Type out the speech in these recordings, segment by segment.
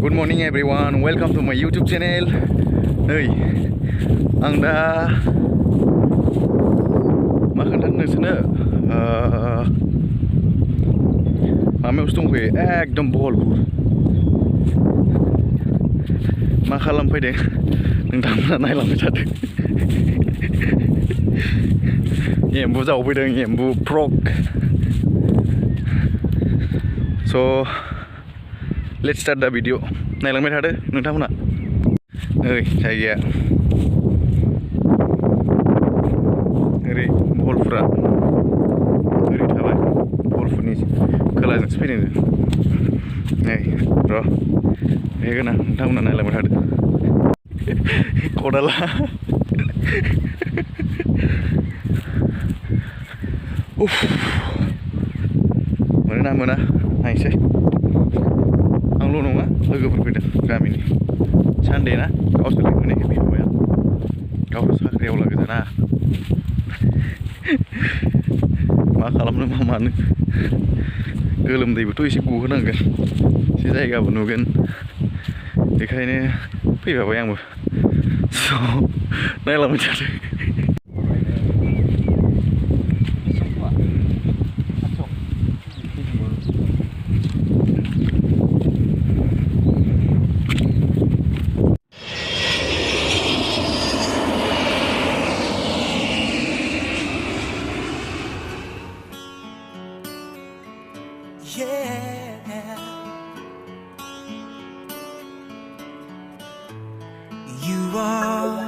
Good morning everyone, welcome to my YouTube channel. Hey, आं दा मा खोन्थानो नोंसोरनो माबायावसो दंफैयो एकदम बहलपुर मा खालामफैदों नोंथांमोना नायलांबाय थादों एम्बु जावफैदों एम्बु frog so let's start the video नायलांबाय थादो नोंथांमोना ओइ जायगाया ओरै बहलपुरा ओरै थाबाय बहलपुरनि खोलाजोंसो फैदों जों नै र' बेगोना नोंथांमोना नायलांबाय थादो खदाला उफ मोनोना मोना नायसै आंल' नङा लोगोफोर फैदों गामिनि सानदे ना गावसोर लिंहरनायखाय फैबाय आं गावसोर साख्रियावला गोजाना मा खालामनो मा मानो गोलोमदैबोथ' एसे गहोनांगोन एसे जायगाबो नुगोन बेखायनो फैफाबाय आंबो स' नायलांबाय थादो You are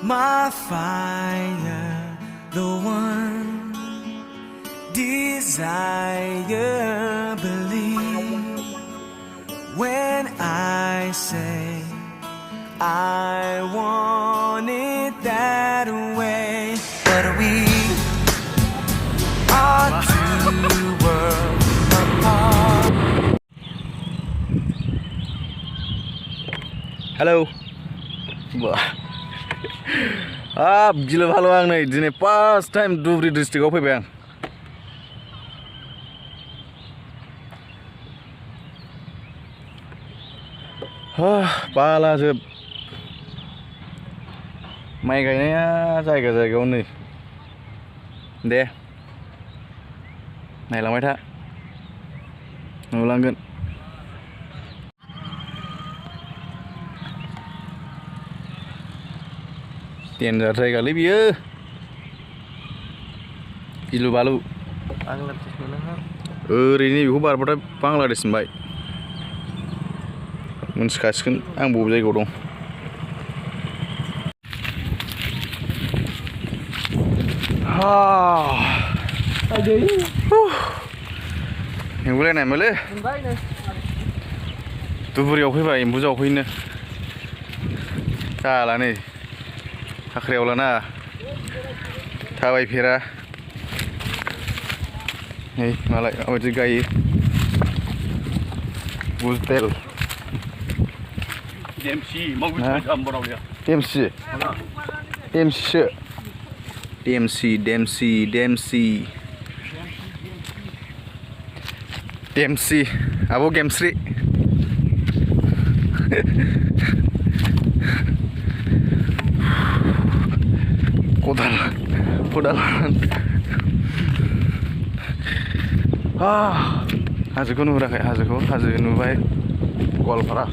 my fire, the one desire. Believe when I say I want it that way. But we are two worlds apart. Hello हाब गिलो भालो आं नै दिनै फार्स्ट टाइम धुबरी डिस्ट्रिक्टआव फैबाय आं बालाजोब माइ गायनाया जायगा जायगायाव नै दे नायलांबाय था नुलांगोन डेन्जार जायगालै बियो गिलु बालु ओरैनो बेखौ बारबाथाय बांलादेश मोनबाय मोनथिखासिगोन आं बबे जायगायाव दं मेंगुलायनाय मोनलै धुबुरियाव फैबाय एम्बु जावफैनो जाला नै साख्रियावलाना थाबायफेरा नै मालाय माबायदि गायो बुजतेल देमसि देमसिसो देमसि आब' गेमस्रि खदाल हाजोखौ नुहुराखै हाजो नुबाय गवालपारा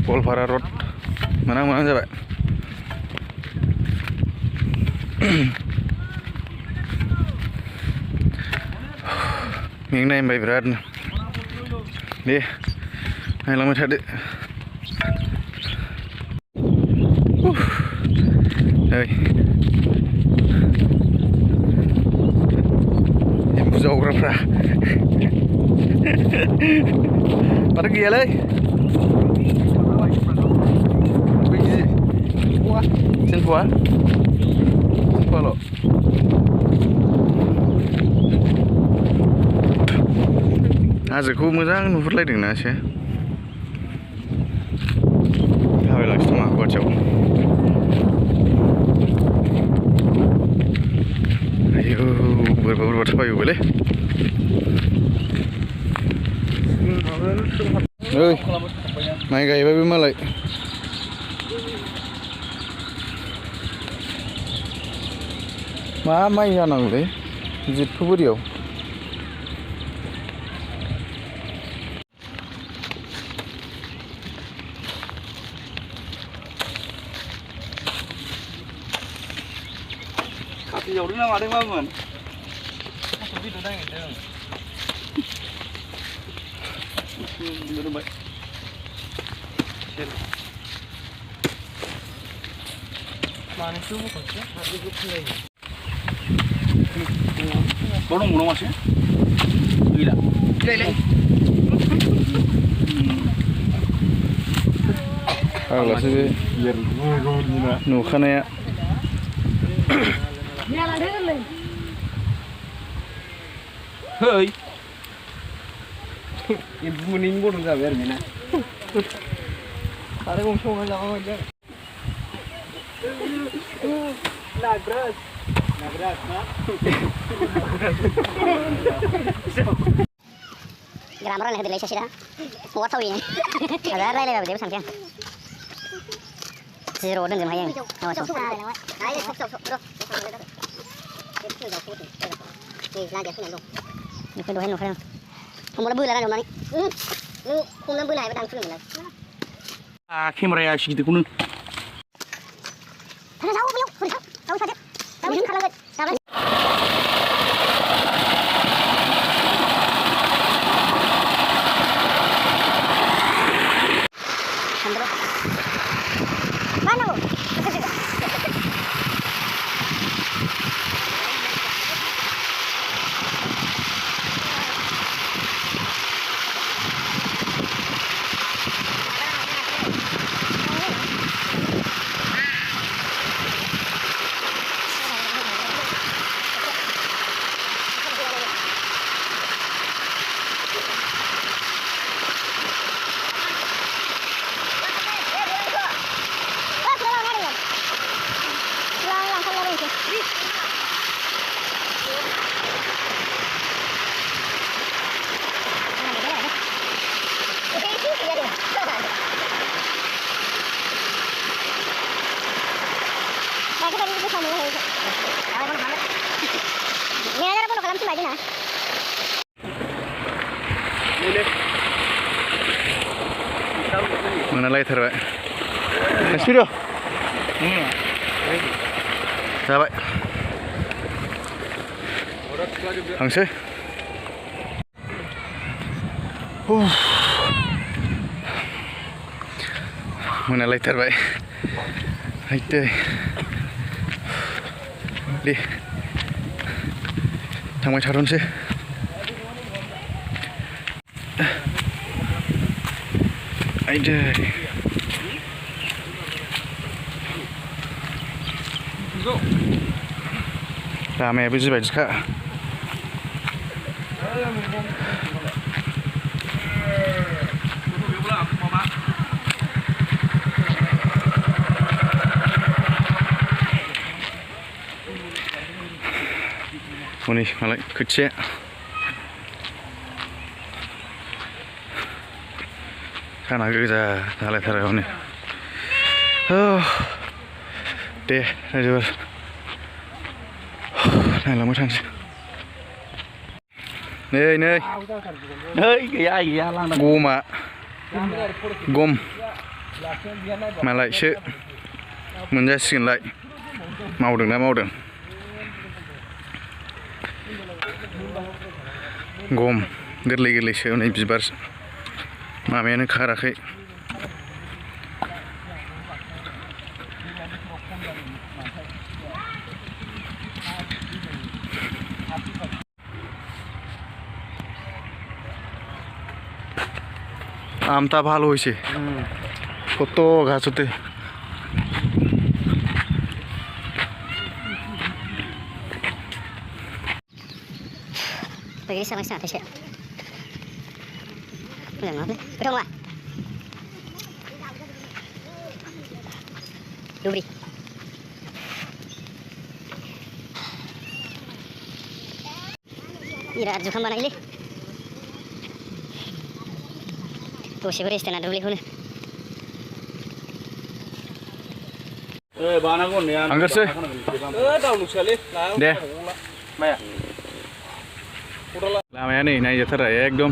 गवालपारा रड मोनां जाबाय मेंनाय मोनबाय बिरादनो दे नायलांबाय थादो ओइ एम्बु जावग्राफ्रा माथो गैयालै थिनफुआल' हाजोखौ मोजां नुहुरलायदोंना एसे थाबायलांसै नामा गुवाहाटियाव आयौ बोरैबा थाबायोबोलै ओइ माइ गायबायबो मालाय मा माइ जानांगौलै जिथु बोरियाव Dầu nó mà đấy mà mình. Không biết đây người ta. Đưa mày. Mà nó xuống một chút, nó cứ lên. Có đồng nó mà chứ? Gì đó? Đây đây. là sẽ nụ khăn này ạ Hơi. Em muốn nín bút ra về này. Ada kong show lang ako dyan. Nagras. Nagras na? Grammar lang hadilay siya sila. What how yun? Ada rai lay ba sampian. Zero dun hayang. Awas. Ay, sok. Bro. Ni lagi aku nandung. Ni kedua hen kan. Kamu dah bulan dah ni. Lu kum lam bulan ba dang film lah. Camera ya segitu kunun. Tahu belum? Tahu saja. Tahu kalau enggak. Tahu. Mana bu? Mana later baik. Let's video. Sahabat. Hangse. Mana later baik. Haite. Đi. Thằng mày thằng xe. Ai đây. Mẹ bây giờ phải khác. Ini malah kecil. Kan agak kita salah cara ini. Deh, aja. Này là mới thằng này này gom mà lại sự mình ra xin lại màu đừng gom goरलै sự này bibar माबायानो खाराखै আমটা ভালো হয়েছে কত গাছ হতে Pergi sama sana Tasya. Udah ngapa? Udah ngapa? Dubri. बिराद जुखाम बानायोलै दसेबो रेस्ट होना दुब्लिखौनो थांगोरसै दे लामाया नै नायजाथारा एकदम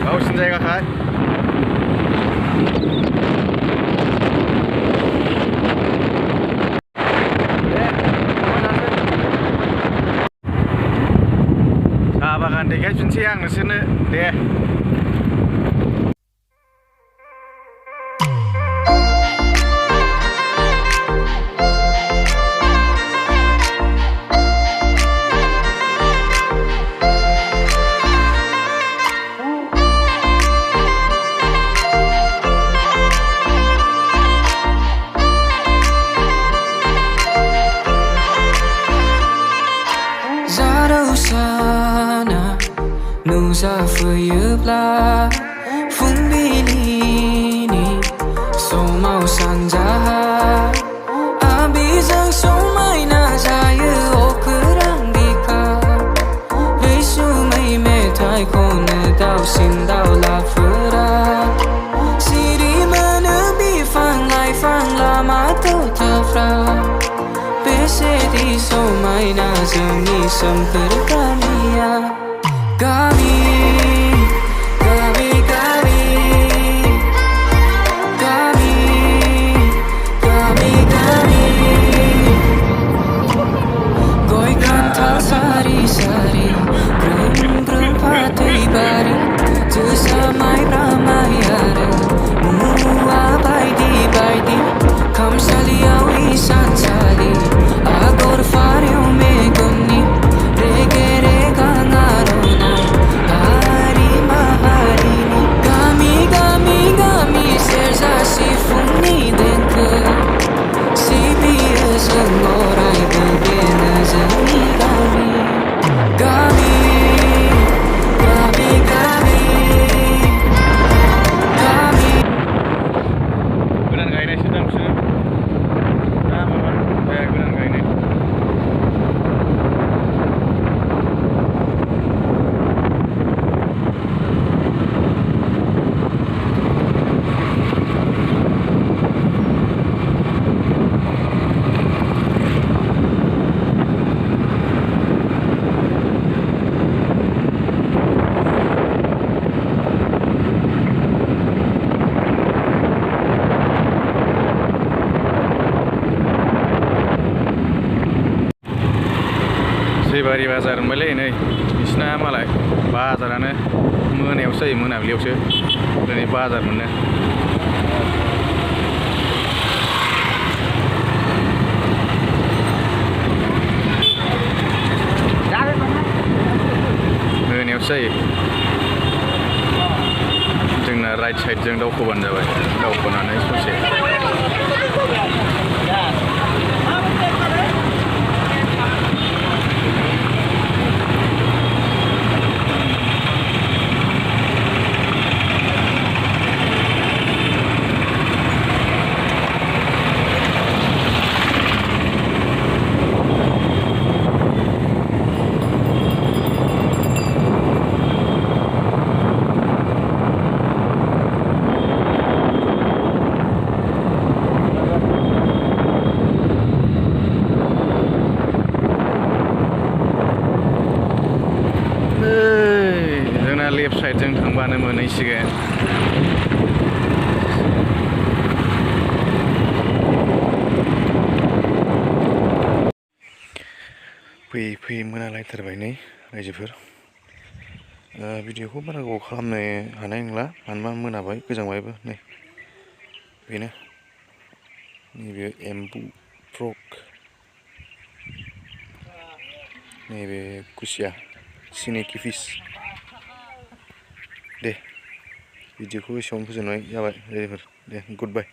गावसिनि जायगाखाय साहा बागान देखायफिनसै आं नोंसोरनो दे नुजाफैयोब्ला फुंबिलिनि समाव सानजाहा आबिजों समायना जायो अखोरां बिखा रैसुमै मेथाइ खनो दाउसिन दाउलाफोरा सिरि मोनो बिफां लाइफां लामा दथाफ्रा बेसेदि समायना जोंनि सोमखोर गामिया गामि गामि गामि गामि गामि गामि गय खान्थाल सारि सारि ग्रोम ग्रोम फाथै बारि जोसा माइब्रा माइ आरो मुवा बायदि बायदि खामसालियाव इसानसालि आगर फारौ मेगननि रेगे रेगां आर'नाइ हारि माहारिनि गामि गामि गामि सेरजा सिफुंनि देंखो सिबियो जों अरायबो बेनो जोंनि गामि गामि गामि गामि गामि गोदान गायनायसो दां बिसोरो ना माबा गोदान गायनाय बारि बाजार मोनबायलै नै बिसिना मालाय बाजारानो मोनायावसो जायो मोनाबिलियावसो दिनै बाजार मोनो मोनायावसो जायो जोंना राइट साइडजों दावखोबानो जाबाय दावखोनानै ससे लेफ्ट साइडजों थांबानो मोनहैसिगोन फैयै फैयै मोनालायथारबाय नै रायजोफोर भिडिअखौ बारा गोबाव खालामनो हानाय नंला मानोना मोनाबाय गोजांबायबो नै बेनो नैबे एम्बु फ्रग नैबे खुसिया सिनेकि फिस दे भिडिअखौ एसेयावनो फोजोबनाय जाबाय लोगोफोर दे गुड बाय